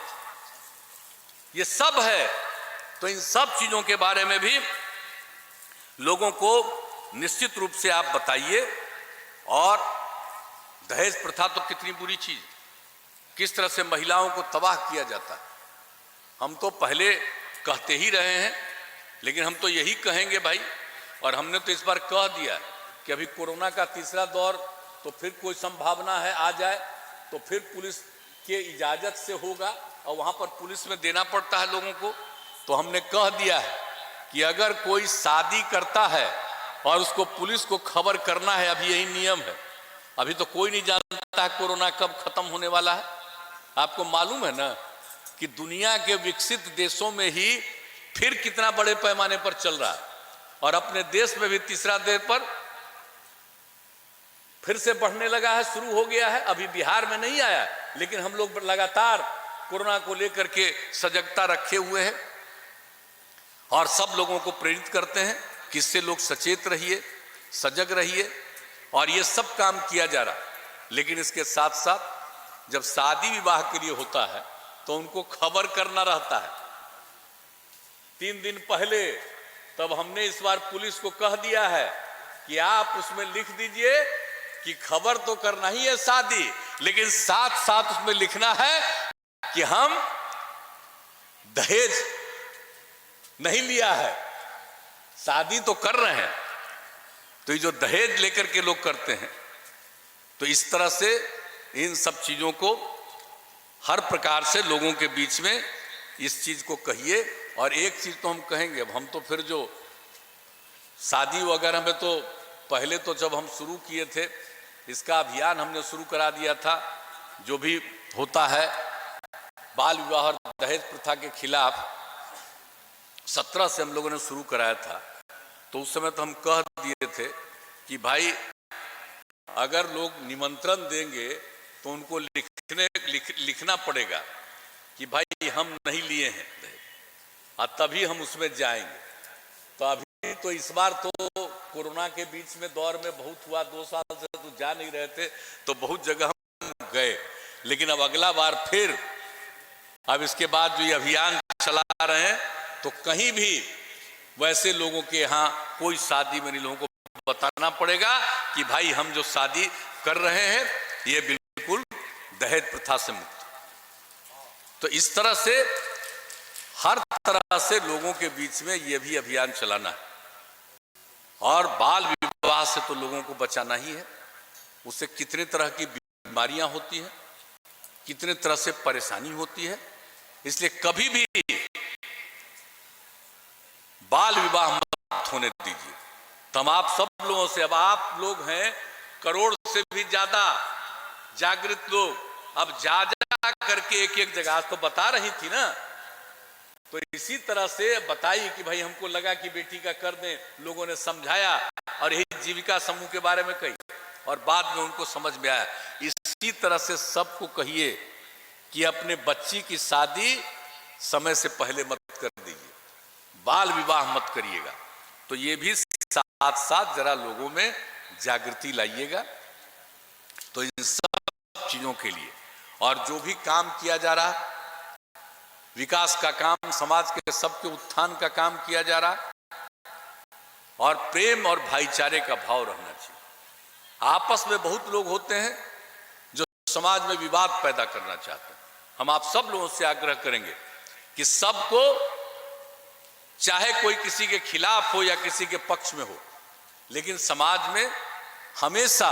ये सब है। तो इन सब चीजों के बारे में भी लोगों को निश्चित रूप से आप बताइए। और दहेज प्रथा तो कितनी बुरी चीज, किस तरह से महिलाओं को तबाह किया जाता है। हम तो पहले कहते ही रहे हैं, लेकिन हम तो यही कहेंगे भाई, और हमने तो इस बार कह दिया कि अभी कोरोना का तीसरा दौर तो फिर कोई संभावना है आ जाए, तो फिर पुलिस के इजाजत से होगा, और वहां पर पुलिस में देना पड़ता है लोगों को। तो हमने कह दिया है कि अगर कोई शादी करता है और उसको पुलिस को खबर करना है, अभी यही नियम है। अभी तो कोई नहीं जानता है कोरोना कब खत्म होने वाला है। आपको मालूम है ना कि दुनिया के विकसित देशों में ही फिर कितना बड़े पैमाने पर चल रहा है, और अपने देश में भी तीसरा दर पर फिर से बढ़ने लगा है, शुरू हो गया है। अभी बिहार में नहीं आया, लेकिन हम लोग लगातार कोरोना को लेकर के सजगता रखे हुए हैं और सब लोगों को प्रेरित करते हैं कि इससे लोग सचेत रहिए, सजग रहिए, और ये सब काम किया जा रहा। लेकिन इसके साथ साथ जब शादी विवाह के लिए होता है तो उनको खबर करना रहता है 3 दिन पहले। तब हमने इस बार पुलिस को कह दिया है कि आप उसमें लिख दीजिए कि खबर तो करना ही है शादी, लेकिन साथ साथ उसमें लिखना है कि हम दहेज नहीं लिया है, शादी तो कर रहे हैं। तो ये जो दहेज लेकर के लोग करते हैं, तो इस तरह से इन सब चीजों को हर प्रकार से लोगों के बीच में इस चीज को कहिए। और एक चीज तो हम कहेंगे, अब हम तो फिर जो शादी वगैरह में तो पहले तो जब हम शुरू किए थे, इसका अभियान हमने शुरू करा दिया था, जो भी होता है बाल विवाह और दहेज प्रथा के खिलाफ 17 से हम लोगों ने शुरू कराया था। तो उस समय तो हम कह दिए थे कि भाई अगर लोग निमंत्रण देंगे तो उनको लिखना पड़ेगा कि भाई हम नहीं लिए हैं, और तभी हम उसमें जाएंगे। तो अभी तो इस बार तो कोरोना के बीच में दौर में बहुत हुआ, 2 साल से तो जा नहीं रहे थे, तो बहुत जगह हम गए। लेकिन अब अगला बार फिर अब इसके बाद जो ये अभियान चला रहे हैं, तो कहीं भी वैसे लोगों के यहाँ कोई शादी में नहीं, लोगों को बताना पड़ेगा कि भाई हम जो शादी कर रहे हैं ये बिल्कुल दहेज प्रथा से मुक्त। तो इस तरह से हर तरह से लोगों के बीच में ये भी अभियान चलाना है। और बाल विवाह से तो लोगों को बचाना ही है। उससे कितने तरह की बीमारियां होती हैं, कितने तरह से परेशानी होती है। इसलिए कभी भी बाल विवाह मत होने दीजिए। तो हम आप सब लोगों से, अब आप लोग हैं करोड़ से भी ज्यादा जागृत लोग, अब जा करके एक जगह तो बता रही थी ना, तो इसी तरह से बताई कि भाई हमको लगा कि बेटी का कर दें, लोगों ने समझाया और यही जीविका समूह के बारे में कही, और बाद में उनको समझ में आया। इसी तरह से सबको कहिए कि अपने बच्ची की शादी समय से पहले मत कर दीजिए, बाल विवाह मत करिएगा। तो ये भी साथ साथ जरा लोगों में जागृति लाइएगा। तो इन सब चीजों के लिए, और जो भी काम किया जा रहा, विकास का काम, समाज के सबके उत्थान का काम किया जा रहा, और प्रेम और भाईचारे का भाव रहना चाहिए। आपस में बहुत लोग होते हैं जो समाज में विवाद पैदा करना चाहते हैं। हम आप सब लोगों से आग्रह करेंगे कि सबको, चाहे कोई किसी के खिलाफ हो या किसी के पक्ष में हो, लेकिन समाज में हमेशा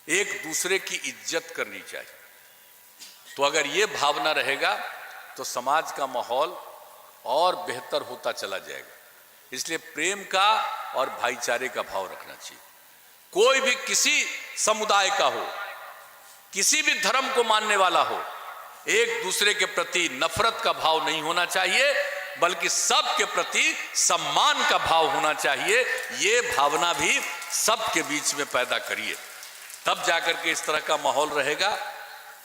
एक दूसरे की इज्जत करनी चाहिए। तो अगर ये भावना रहेगा तो समाज का माहौल और बेहतर होता चला जाएगा। इसलिए प्रेम का और भाईचारे का भाव रखना चाहिए। कोई भी किसी समुदाय का हो, किसी भी धर्म को मानने वाला हो, एक दूसरे के प्रति नफरत का भाव नहीं होना चाहिए, बल्कि सबके प्रति सम्मान का भाव होना चाहिए। ये भावना भी सबके बीच में पैदा करिए, तब जाकर के इस तरह का माहौल रहेगा।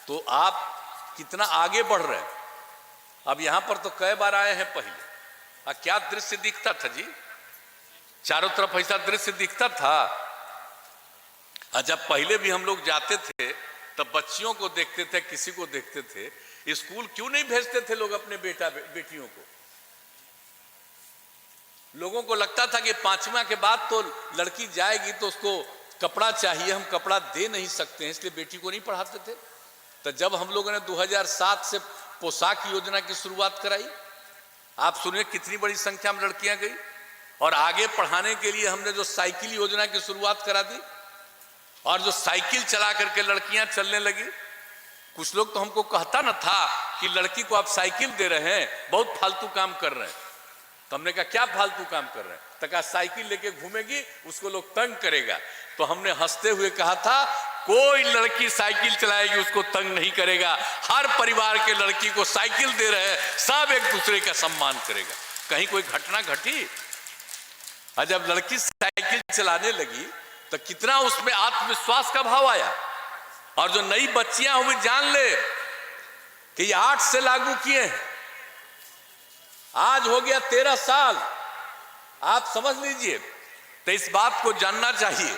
तो आप कितना आगे बढ़ रहे हैं। अब यहां पर तो कई बार आए हैं पहले, क्या दृश्य दिखता था जी, चारों तरफ ऐसा दृश्य दिखता था। जब पहले भी हम लोग जाते थे तब बच्चियों को देखते थे, किसी को देखते थे, स्कूल क्यों नहीं भेजते थे लोग अपने बेटियों को? लोगों को लगता था कि 5वां के बाद तो लड़की जाएगी तो उसको कपड़ा चाहिए, हम कपड़ा दे नहीं सकते हैं, इसलिए बेटी को नहीं पढ़ाते थे। तो जब हम लोगों ने 2007 से पोशाक योजना की शुरुआत कराई, आप सुनिए कितनी बड़ी संख्या में लड़कियां गई। और आगे पढ़ाने के लिए हमने जो साइकिल योजना की शुरुआत करा दी, और जो साइकिल चला करके लड़कियां चलने लगी। कुछ लोग तो हमको कहता न था कि लड़की को आप साइकिल दे रहे हैं, बहुत फालतू काम कर रहे हैं। तो हमने कहा क्या फालतू काम कर रहे हैं? तो कहा साइकिल लेके घूमेगी, उसको लोग तंग करेगा। तो हमने हंसते हुए कहा था कोई लड़की साइकिल चलाएगी उसको तंग नहीं करेगा, हर परिवार के लड़की को साइकिल दे रहे हैं, सब एक दूसरे का सम्मान करेगा। कहीं कोई घटना घटी? और जब लड़की साइकिल चलाने लगी तो कितना उसमें आत्मविश्वास का भाव आया। और जो नई बच्चियां हुई, जान ले कि ये 8 से लागू किए हैं, आज हो गया 13 साल, आप समझ लीजिए। तो इस बात को जानना चाहिए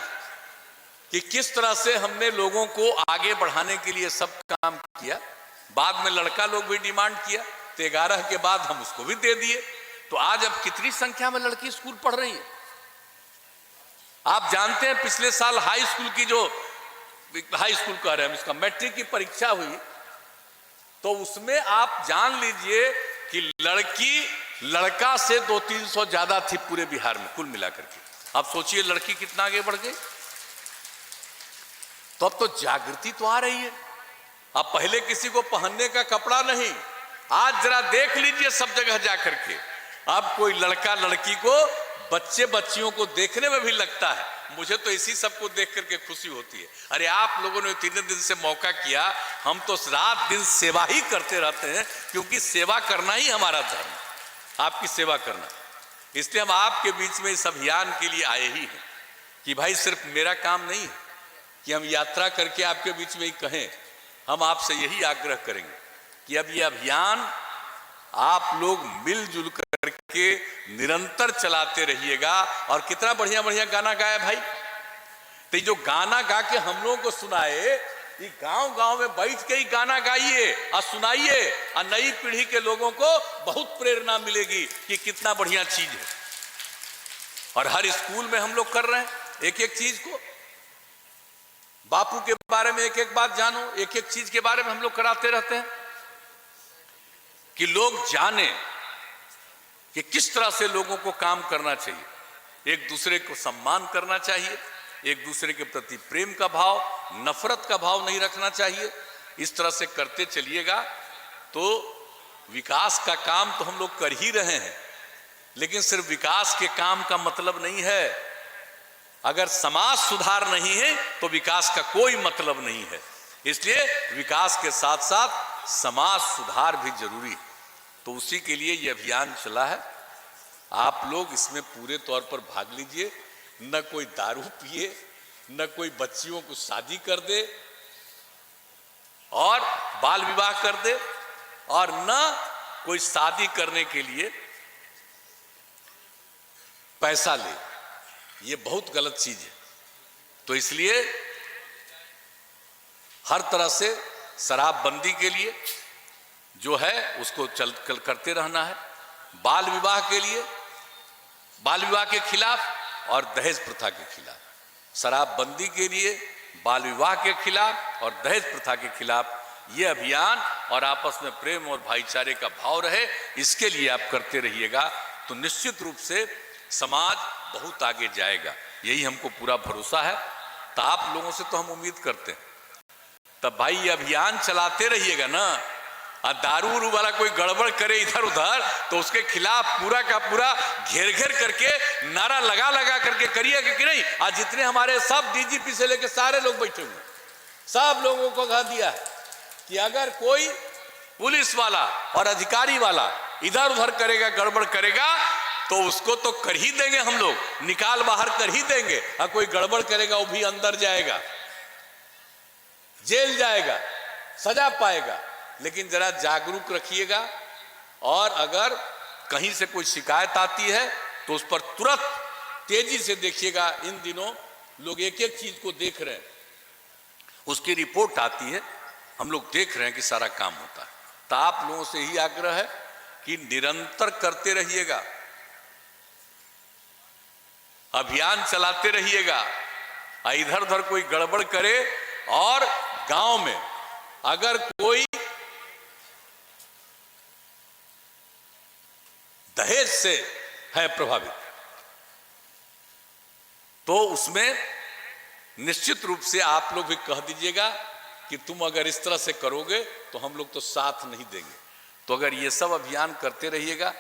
कि किस तरह से हमने लोगों को आगे बढ़ाने के लिए सब काम किया। बाद में लड़का लोग भी डिमांड किया तो 11 के बाद हम उसको भी दे दिए। तो आज अब कितनी संख्या में लड़की स्कूल पढ़ रही है? आप जानते हैं पिछले साल हाई स्कूल की जो हाई स्कूल कह रहे हैं, इसका मैट्रिक की परीक्षा हुई, तो उसमें आप जान लीजिए कि लड़की लड़का से 200-300 ज्यादा थी पूरे बिहार में कुल मिलाकर के। आप सोचिए लड़की कितना आगे बढ़ गई। तो अब तो जागृति तो आ रही है। अब पहले किसी को पहनने का कपड़ा नहीं, आज जरा देख लीजिए सब जगह जाकर के, अब कोई लड़का लड़की को, बच्चे बच्चियों को देखने में भी लगता है। मुझे तो इसी सबको देख करके खुशी होती है। अरे आप लोगों ने 3 दिन से मौका किया, हम तो रात दिन सेवा ही करते रहते हैं, क्योंकि सेवा करना ही हमारा धर्म, आपकी सेवा करना। इसलिए हम आपके बीच में इस अभियान के लिए आए ही हैं कि भाई सिर्फ मेरा काम नहीं है कि हम यात्रा करके आपके बीच में ही कहें। हम आपसे यही आग्रह करेंगे कि अब ये अभियान आप लोग मिलजुल करके निरंतर चलाते रहिएगा। और कितना बढ़िया बढ़िया गाना गाया भाई। तो जो गाना गा के हम लोगों को सुनाए, ये गांव गांव में बैठ के ही गाना गाइए और सुनाइए, और नई पीढ़ी के लोगों को बहुत प्रेरणा मिलेगी कि कितना बढ़िया चीज है। और हर स्कूल में हम लोग कर रहे हैं एक एक चीज को। बापू के बारे में एक एक बात जानो, एक एक चीज के बारे में हम लोग कराते रहते हैं कि लोग जाने कि किस तरह से लोगों को काम करना चाहिए, एक दूसरे को सम्मान करना चाहिए, एक दूसरे के प्रति प्रेम का भाव, नफरत का भाव नहीं रखना चाहिए। इस तरह से करते चलिएगा तो विकास का काम तो हम लोग कर ही रहे हैं, लेकिन सिर्फ विकास के काम का मतलब नहीं है। अगर समाज सुधार नहीं है तो विकास का कोई मतलब नहीं है। इसलिए विकास के साथ साथ समाज सुधार भी जरूरी है। तो उसी के लिए ये अभियान चला है। आप लोग इसमें पूरे तौर पर भाग लीजिए। न कोई दारू पिए, न कोई बच्चियों को शादी कर दे और बाल विवाह कर दे, और न कोई शादी करने के लिए पैसा ले। ये बहुत गलत चीज है। तो इसलिए हर तरह से शराबबंदी के लिए जो है उसको चल करते रहना है। बाल विवाह के लिए, बाल विवाह के खिलाफ और दहेज प्रथा के खिलाफ, शराबबंदी के लिए, बाल विवाह के खिलाफ और दहेज प्रथा के खिलाफ ये अभियान, और आपस में प्रेम और भाईचारे का भाव रहे, इसके लिए आप करते रहिएगा तो निश्चित रूप से समाज बहुत आगे जाएगा। यही हमको पूरा भरोसा है। तो आप लोगों से तो हम उम्मीद करते हैं, तब भाई ये अभियान चलाते रहिएगा ना। और दारू वाला कोई गड़बड़ करे इधर उधर तो उसके खिलाफ पूरा का पूरा घेर घेर करके नारा लगा लगा करके करिएगा कि नहीं। आज जितने हमारे सब डीजीपी से लेकर सारे लोग बैठे हुए, सब लोगों को कह दिया कि अगर कोई पुलिस वाला और अधिकारी वाला इधर उधर करेगा, गड़बड़ करेगा, तो उसको तो कर ही देंगे हम लोग, निकाल बाहर कर ही देंगे। और कोई गड़बड़ करेगा वो भी अंदर जाएगा, जेल जाएगा, सजा पाएगा। लेकिन जरा जागरूक रखिएगा। और अगर कहीं से कोई शिकायत आती है तो उस पर तुरंत तेजी से देखिएगा। इन दिनों लोग एक एक चीज को देख रहे हैं, उसकी रिपोर्ट आती है, हम लोग देख रहे हैं कि सारा काम होता है। तो आप लोगों से ही आग्रह है कि निरंतर करते रहिएगा, अभियान चलाते रहिएगा। इधर उधर कोई गड़बड़ करे और गांव में अगर कोई दहेज से है प्रभावित तो उसमें निश्चित रूप से आप लोग भी कह दीजिएगा कि तुम अगर इस तरह से करोगे तो हम लोग तो साथ नहीं देंगे। तो अगर ये सब अभियान करते रहिएगा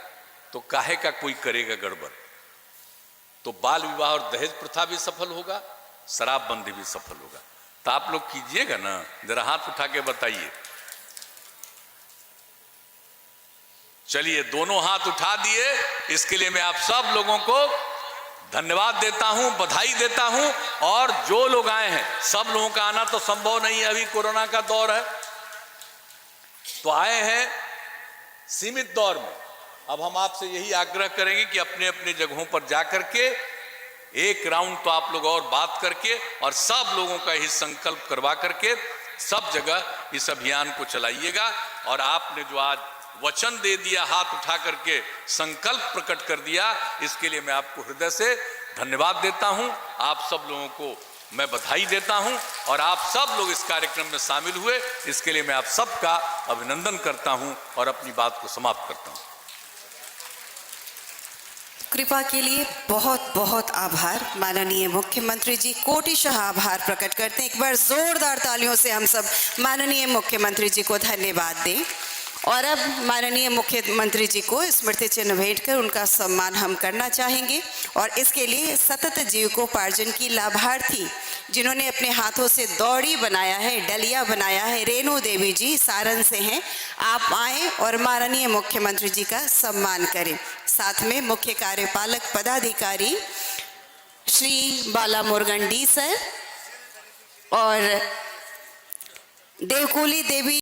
तो काहे का कोई करेगा गड़बड़। तो बाल विवाह और दहेज प्रथा भी सफल होगा, शराबबंदी भी सफल होगा। तो आप लोग कीजिएगा ना, जरा हाथ उठा के बताइए। चलिए, दोनों हाथ उठा दिए, इसके लिए मैं आप सब लोगों को धन्यवाद देता हूं, बधाई देता हूं। और जो लोग आए हैं, सब लोगों का आना तो संभव नहीं है, अभी कोरोना का दौर है, तो आए हैं सीमित दौर में। अब हम आपसे यही आग्रह करेंगे कि अपने अपने जगहों पर जाकर के एक राउंड तो आप लोग और बात करके और सब लोगों का ही संकल्प करवा करके सब जगह इस अभियान को चलाइएगा। और आपने जो आज वचन दे दिया, हाथ उठा करके संकल्प प्रकट कर दिया, इसके लिए मैं आपको हृदय से धन्यवाद देता हूं। आप सब लोगों को मैं बधाई देता हूं और आप सब लोग इस कार्यक्रम में शामिल हुए, इसके लिए मैं आप सबका अभिनंदन करता हूं और अपनी बात को समाप्त करता हूं। कृपा के लिए बहुत बहुत आभार माननीय मुख्यमंत्री जी, कोटिशः आभार प्रकट करते हैं। एक बार जोरदार तालियों से हम सब माननीय मुख्यमंत्री जी को धन्यवाद दें। और अब माननीय मुख्यमंत्री जी को स्मृति चिन्ह भेंट कर उनका सम्मान हम करना चाहेंगे। और इसके लिए सतत जीविकोपार्जन की लाभार्थी जिन्होंने अपने हाथों से दौड़ी बनाया है, डलिया बनाया है, रेणु देवी जी सारण से हैं। आप आएँ और माननीय मुख्यमंत्री जी का सम्मान करें। साथ में मुख्य कार्यपालक पदाधिकारी श्री बाला मुरगन डी सर और देवकुली देवी